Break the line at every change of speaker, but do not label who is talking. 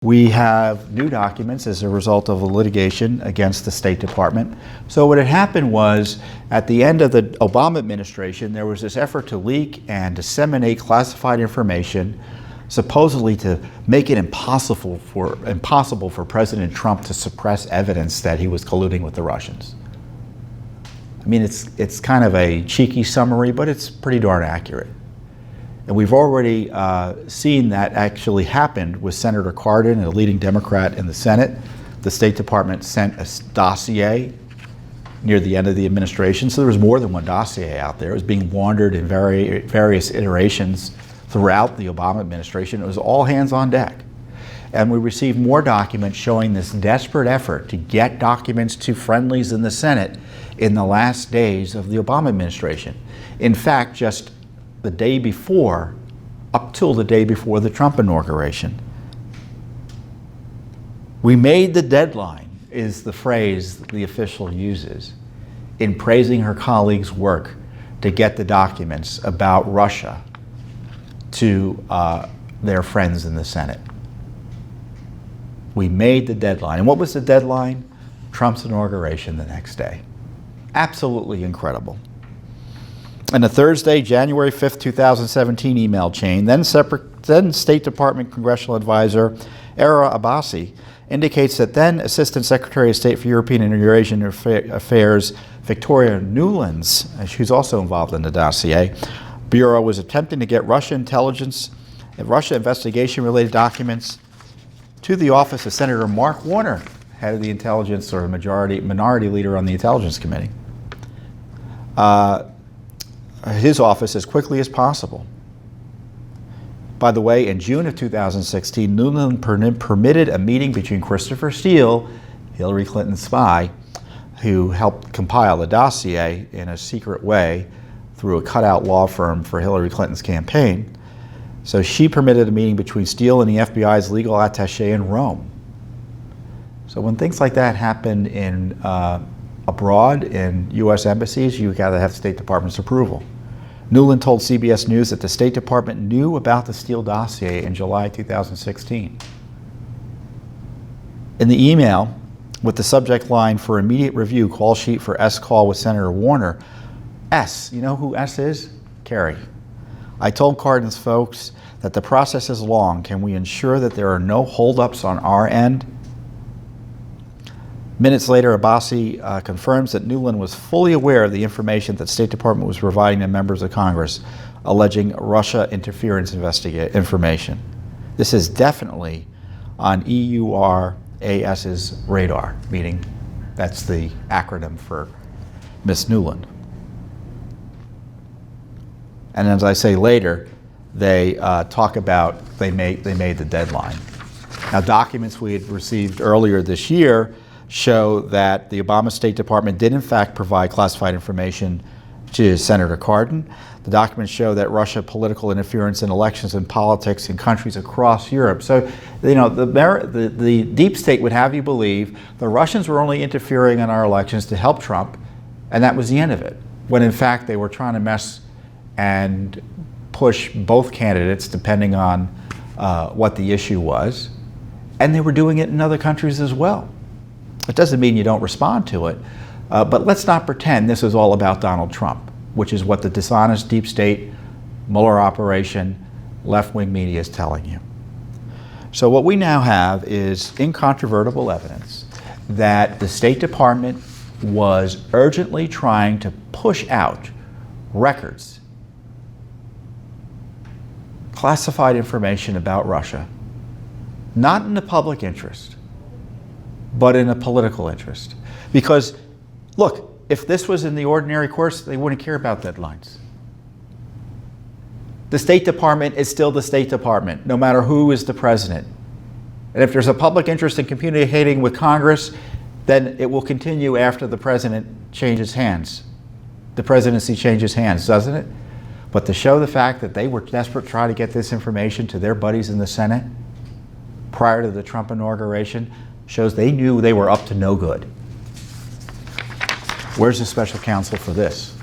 We have new documents as a result of a litigation against the State Department. So what had happened was, at the end of the Obama administration, there was this effort to leak and disseminate classified information, supposedly to make it impossible for President Trump to suppress evidence that he was colluding with the Russians. I mean, it's kind of a cheeky summary, but it's pretty darn accurate. And we've already seen that actually happened with Senator Cardin, a leading Democrat in the Senate. The State Department sent a dossier near the end of the administration. So there was more than one dossier out there. It was being laundered in various iterations throughout the Obama administration. It was all hands on deck. And we received more documents showing this desperate effort to get documents to friendlies in the Senate in the last days of the Obama administration. In fact, just the day before, up till the day before the Trump inauguration. We made the deadline, is the phrase the official uses, in praising her colleagues' work to get the documents about Russia to their friends in the Senate. We made the deadline. And what was the deadline? Trump's inauguration the next day. Absolutely incredible. In a Thursday, January 5th, 2017 email chain, then State Department Congressional Advisor Era Abbasi indicates that then Assistant Secretary of State for European and Eurasian Affairs Victoria Nuland's, who's also involved in the dossier, Bureau was attempting to get Russia intelligence and Russia investigation-related documents to the office of Senator Mark Warner, head of the Intelligence, or minority leader on the Intelligence Committee. His office as quickly as possible. By the way, in June of 2016, Nuland permitted a meeting between Christopher Steele, Hillary Clinton's spy, who helped compile the dossier in a secret way through a cutout law firm for Hillary Clinton's campaign. So she permitted a meeting between Steele and the FBI's legal attaché in Rome. So when things like that happen in abroad in U.S. embassies, you got to have the State Department's approval. Nuland told CBS News that the State Department knew about the Steele dossier in July 2016. In the email, with the subject line for immediate review, call sheet for S call with Senator Warner, S, you know who S is? Kerry. I told Cardin's folks that the process is long. Can we ensure that there are no holdups on our end? Minutes later, Abbasi confirms that Nuland was fully aware of the information that the State Department was providing to members of Congress, alleging Russia interference information. This is definitely on EURAS's radar, meaning that's the acronym for Miss Nuland. And as I say later, they talk about they made the deadline. Now, documents we had received earlier this year show that the Obama State Department did in fact provide classified information to Senator Cardin. The documents show that Russia political interference in elections and politics in countries across Europe. So, you know, the deep state would have you believe the Russians were only interfering in our elections to help Trump, and that was the end of it, when in fact they were trying to mess and push both candidates depending on what the issue was, and they were doing it in other countries as well. It doesn't mean you don't respond to it, but let's not pretend this is all about Donald Trump, which is what the dishonest deep state Mueller operation left-wing media is telling you. So what we now have is incontrovertible evidence that the State Department was urgently trying to push out records, classified information about Russia, not in the public interest, but in a political interest. Because, look, if this was in the ordinary course, they wouldn't care about deadlines. The State Department is still the State Department, no matter who is the president. And if there's a public interest in communicating with Congress, then it will continue after the president changes hands. The presidency changes hands, doesn't it? But to show the fact that they were desperate to try to get this information to their buddies in the Senate prior to the Trump inauguration shows they knew they were up to no good. Where's the special counsel for this?